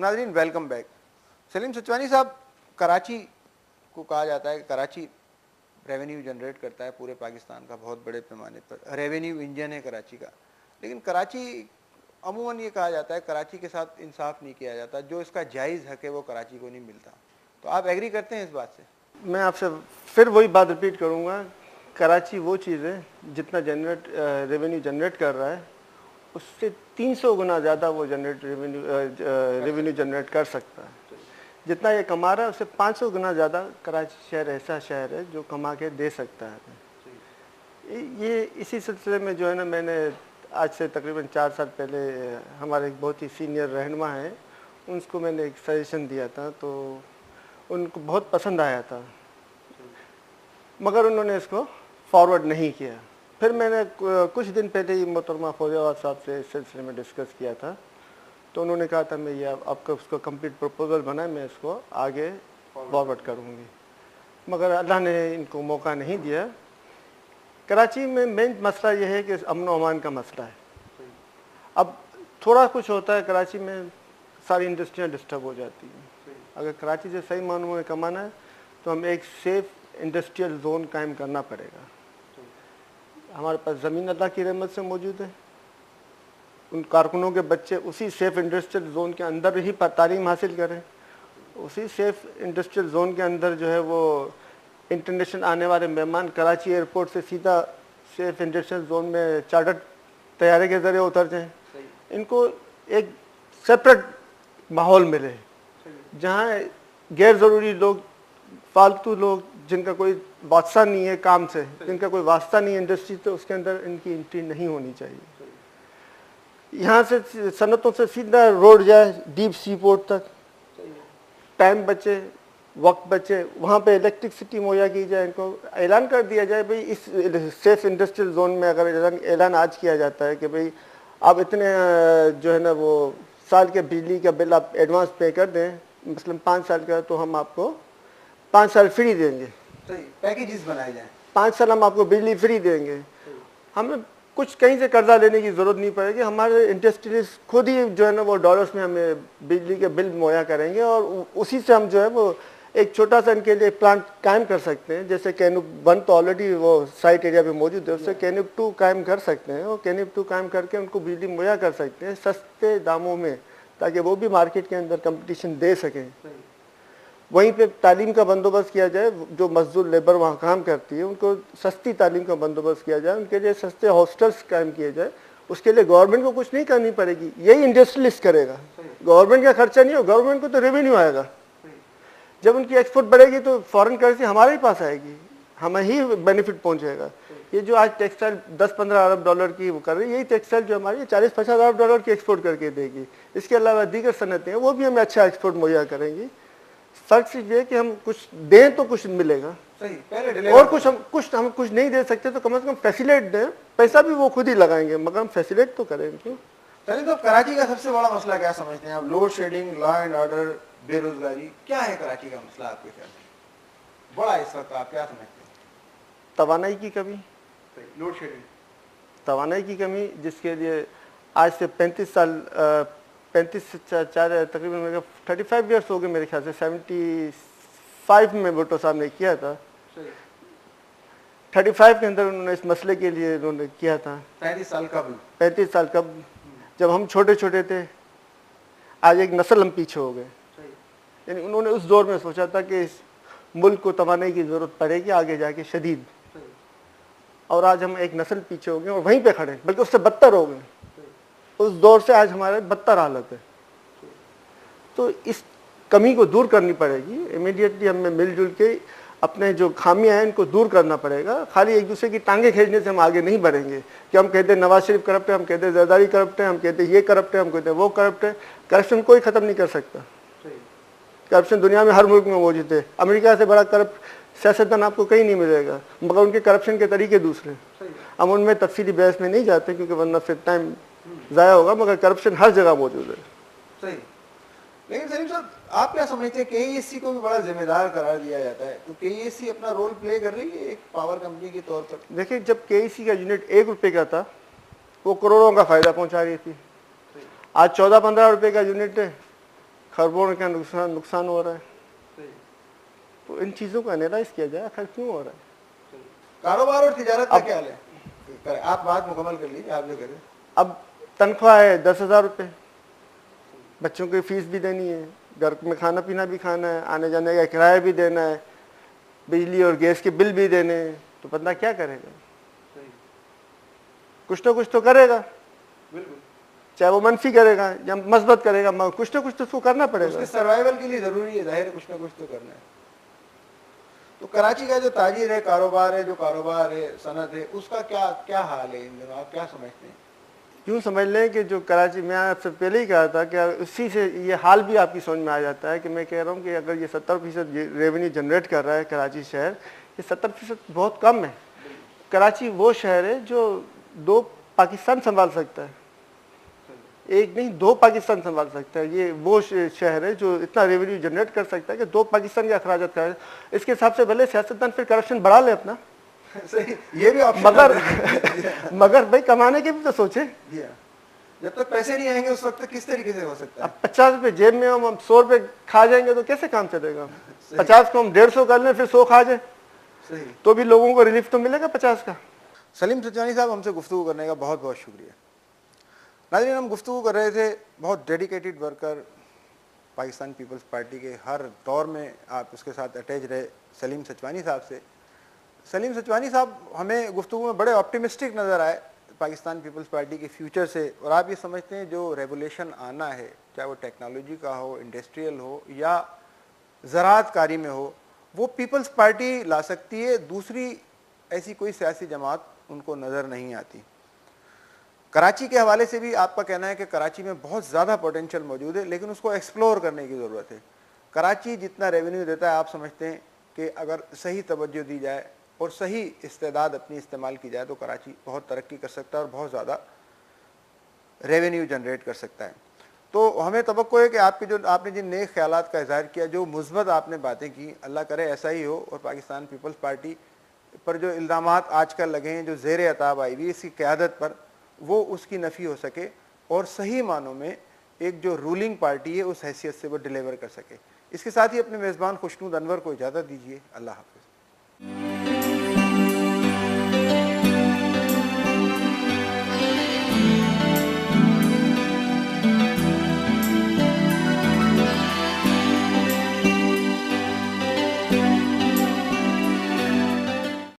नाज़रीन welcome back. Salim सचवानी साहब, कराची को कहा जाता है कि कराची रेवेन्यू जनरेट करता है पूरे पाकिस्तान का बहुत बड़े पैमाने पर, रेवेन्यू इंजन है कराची का। लेकिन कराची अमूमन ये कहा जाता है कराची के साथ इंसाफ नहीं किया जाता, जो इसका जायज़ हक है वो कराची को नहीं मिलता। तो आप एग्री करते हैं इस बात से? मैं आपसे फिर वही बात रिपीट करूंगा, कराची वो चीज़ है जितना रेवेन्यू जनरेट कर रहा है उससे 300 गुना ज़्यादा वो रेवेन्यू जनरेट कर सकता है। जितना ये कमा रहा है उससे 500 गुना ज़्यादा कराची शहर ऐसा शहर है जो कमा के दे सकता है। ये इसी सिलसिले में जो है ना, मैंने आज से तकरीबन 4 साल पहले हमारे एक बहुत ही सीनियर रहनुमा हैं, उनको मैंने एक सजेशन दिया था, तो उनको बहुत पसंद आया था, मगर उन्होंने इसको फॉरवर्ड नहीं किया। फिर मैंने कुछ दिन पहले ही मोहतरमा फौजियाबाद साहब से इस सिलसिले में डिस्कस किया था, तो उन्होंने कहा था मैं ये आपका उसका कंप्लीट प्रपोजल बना, मैं इसको आगे फॉरवर्ड करूँगी, मगर अल्लाह ने इनको मौका नहीं दिया। कराची में मेन मसला यह है कि अमन व अमान का मसला है। अब थोड़ा कुछ होता है कराची में, सारी इंडस्ट्रियाँ डिस्टर्ब हो जाती हैं। अगर कराची से सही मानों में कमाना है तो हम एक सेफ इंडस्ट्रियल जोन कायम करना पड़ेगा। हमारे पास ज़मीन अल्लाह की रहमत से मौजूद है, उन कारकुनों के बच्चे उसी सेफ इंडस्ट्रियल जोन के अंदर ही तालीम हासिल करें, उसी सेफ इंडस्ट्रियल जोन के अंदर जो है वो इंटरनेशनल आने वाले मेहमान कराची एयरपोर्ट से सीधा सेफ इंडस्ट्रियल जोन में चार्टर्ड तैयारे के ज़रिए उतर जाएं। इनको एक सेपरेट माहौल मिले जहाँ गैर ज़रूरी लोग, फालतू लोग जिनका कोई वास्ता नहीं है काम से, जिनका कोई वास्ता नहीं है इंडस्ट्री, तो उसके अंदर इनकी एंट्री नहीं होनी चाहिए। यहाँ से सनतों से सीधा रोड जाए डीप सी पोर्ट तक, टाइम बचे, वक्त बचे, वहाँ पे इलेक्ट्रिसिटी मुहैया की जाए। इनको ऐलान कर दिया जाए भाई इस सेफ इंडस्ट्रियल जोन में, अगर ऐलान आज किया जाता है कि भाई आप इतने जो है ना वो साल के बिजली का बिल आप एडवांस पे कर दें, मतलब 5 साल का, तो हम आपको 5 साल फ्री देंगे। पैकेजेस बनाए जाएं, 5 साल हम आपको बिजली फ्री देंगे। हमें कुछ कहीं से कर्जा लेने की ज़रूरत नहीं पड़ेगी, हमारे इंडस्ट्रीज खुद ही जो है ना वो डॉलर्स में हमें बिजली के बिल मुहैया करेंगे, और उसी से हम जो है वो एक छोटा सा इनके लिए प्लांट कायम कर सकते हैं। जैसे कैनुक 1 तो ऑलरेडी वो साइट एरिया पे मौजूद है, उससे कैनुक 2 कायम कर सकते हैं, और कैनुक 2 कायम करके उनको बिजली मुहैया कर सकते हैं सस्ते दामों में, ताकि वो भी मार्केट के अंदर कंपटीशन दे सकें। वहीं पे तालीम का बंदोबस्त किया जाए, जो मजदूर लेबर वहाँ काम करती है उनको सस्ती तालीम का बंदोबस्त किया जाए, उनके लिए सस्ते हॉस्टल्स कायम किए जाए। उसके लिए गवर्नमेंट को कुछ नहीं करनी पड़ेगी, यही इंडस्ट्रियलिस्ट करेगा। गवर्नमेंट का खर्चा नहीं हो, गवर्नमेंट को तो रेवेन्यू आएगा। जब उनकी एक्सपोर्ट बढ़ेगी तो फॉरेन करेंसी हमारे ही पास आएगी, हमें ही बेनिफिट पहुंचेगा। ये जो आज टेक्सटाइल 10-15 अरब डॉलर की वो कर रही है, यही टेक्सटाइल जो हमारी 40-50 अरब डॉलर की एक्सपोर्ट करके देगी। इसके अलावा दीगर सनतें हैं वो भी हमें अच्छा एक्सपोर्ट मुहैया करेंगी। फर्क सिर्फ ये कि हम कुछ दें तो कुछ मिलेगा, और हम कुछ नहीं दे सकते तो कम से कम फैसिलिटेट दें। पैसा भी वो खुद ही लगाएंगे, मगर हम फैसिलिटेट तो करें इनको। चलिए, तो कराची का सबसे बड़ा मसला क्या समझते हैं आप? Load shedding, law and order, बेरोजगारी, क्या है कराची का मसला आपके ख्याल में बड़ा इस वक्त? आप क्या समझते हैं? तवानाई की कमी, लोड शेडिंग, तवानाई की कमी, जिसके लिए आज से 35 से तकरीबन मेरे 35 ईयर्स हो गए मेरे ख्याल से, 75 में भुट्टो साहब ने किया था। 35 के अंदर उन्होंने इस मसले के लिए उन्होंने किया था। 35 साल कब? 35 साल कब, जब हम छोटे छोटे थे। आज एक नस्ल हम पीछे हो गए। यानी उन्होंने उस दौर में सोचा था कि इस मुल्क को तवानाई की ज़रूरत पड़ेगी आगे जाके शदीद, और आज हम एक नस्ल पीछे हो गए और वहीं पे खड़े, बल्कि उससे बदतर हो गए। उस दौर से आज हमारे बदतर हालत है। तो इस कमी को दूर करनी पड़ेगी। इमीडिएटली हमें मिलजुल के अपने जो खामियां हैं इनको दूर करना पड़ेगा। खाली एक दूसरे की टांगे खींचने से हम आगे नहीं बढ़ेंगे कि हम कहते हैं नवाज शरीफ करप्ट है, हम कहते हैं जरदारी करप्ट है, हम कहते हैं ये करप्ट है, हम कहते हैं वो करप्ट है। करप्शन कोई ख़त्म नहीं कर सकता। करप्शन दुनिया में हर मुल्क में मौजूद है। अमेरिका से बड़ा करप्ट सियासतदान आपको कहीं नहीं मिलेगा, मगर उनके करप्शन के तरीके दूसरे। हम उनमें तफसीली बहस में नहीं जाते क्योंकि वरना फिर टाइम ज़ाया होगा, मगर करप्शन हर जगह मौजूद है। सही। लेकिन सलीम साहब, आप क्या समझते हैं, केईएससी को भी बड़ा जिम्मेदार करार दिया जाता है, तो केईएससी अपना रोल प्ले कर रही है एक पावर कंपनी के तौर पर? देखिए, जब केईएससी का यूनिट 1 रुपये का था वो करोड़ों का फ़ायदा पहुंचा रही थी। आज 14-15 रुपये का यूनिट है, खरबों का नुकसान हो रहा है। तो इन चीज़ों का एनालाइज किया जाए आखिर क्यों हो रहा है। कारोबार और तिजारत का क्या हाल है? आप बात मुकम्मल कर लीजिए, आप जो करें। अब तनख्वाह है 10,000 रुपये, बच्चों की फीस भी देनी है, घर में खाना पीना भी खाना है, आने जाने का किराया भी देना है, बिजली और गैस के बिल भी देने हैं, तो बंदा क्या करेगा? कुछ ना कुछ तो करेगा, चाहे वो मनफी करेगा या मस्बत करेगा, कुछ ना कुछ तो उसको करना पड़ेगा। उसके सर्वाइवल के लिए जरूरी है, जाहिर है कुछ ना कुछ तो करना है। तो कराची का जो ताजिर है, कारोबार है, जो कारोबार है, सनत है, उसका क्या क्या हाल है इन दिनों, आप क्या समझते हैं? यूँ समझ लें कि जो कराची, मैं आपसे पहले ही कहा था कि उसी से ये हाल भी आपकी समझ में आ जाता है कि मैं कह रहा हूँ कि अगर ये 70% रेवेन्यू जनरेट कर रहा है कराची शहर, ये 70% बहुत कम है। कराची वो शहर है जो 2 पाकिस्तान संभाल सकता है, एक नहीं 2 पाकिस्तान संभाल सकता है। ये वो शहर है जो इतना रेवेन्यू जनरेट कर सकता है कि 2 पाकिस्तान के अखराजात कर। इसके हिसाब से भले सियासतदान फिर करप्शन बढ़ा ले अपना, सही, ये भी ऑप्शन मगर भाई कमाने के भी तो सोचे। जब तक पैसे नहीं आएंगे उस वक्त तक किस तरीके से हो सकता है? अब 50 रुपये जेब में हम 100 रुपये खा जाएंगे तो कैसे काम चलेगा? 50 को हम 150 कर लें फिर 100 खा जाए, सही, तो भी लोगों को रिलीफ तो मिलेगा 50 का। सलीम सचवानी साहब, हमसे गुफ्तगू करने का बहुत बहुत शुक्रिया। नाज़रीन, हम गुफ्तगू कर रहे थे बहुत dedicated worker, Pakistan Peoples Party के हर दौर में आप उसके साथ अटैच रहे, सलीम सचवानी साहब से। सलीम सचवानी साहब हमें गुफ्तगू में बड़े ऑप्टिमिस्टिक नज़र आए पाकिस्तान पीपल्स पार्टी के फ्यूचर से, और आप ये समझते हैं जो रेवोल्यूशन आना है, चाहे वो टेक्नोलॉजी का हो, इंडस्ट्रियल हो या ज़राअतकारी में हो, वो पीपल्स पार्टी ला सकती है, दूसरी ऐसी कोई सियासी जमात उनको नज़र नहीं आती। कराची के हवाले से भी आपका कहना है कि कराची में बहुत ज़्यादा पोटेंशियल मौजूद है, लेकिन उसको एक्सप्लोर करने की ज़रूरत है। कराची जितना रेवेन्यू देता है, आप समझते हैं कि अगर सही तवज्जो दी जाए और सही इस्तेदाद अपनी इस्तेमाल की जाए तो कराची बहुत तरक्की कर सकता है और बहुत ज़्यादा रेवेन्यू जनरेट कर सकता है। तो हमें तवक्को है कि आपने जिन नए ख्यालात का इज़हार किया, जो मुस्बत आपने बातें की, अल्लाह करे ऐसा ही हो, और पाकिस्तान पीपल्स पार्टी पर जो इल्ज़ामात आजकल लगे हैं, जो ज़ेर अताब आई हुई इसकी क़यादत पर, वो उसकी नफ़ी हो सके और सही मानों में एक जो रूलिंग पार्टी है उस हैसियत से वो डिलीवर कर सके। इसके साथ ही अपने मेज़बान खुशनूद अनवर को इजाज़त दीजिए। अल्लाह हाफ़िज़।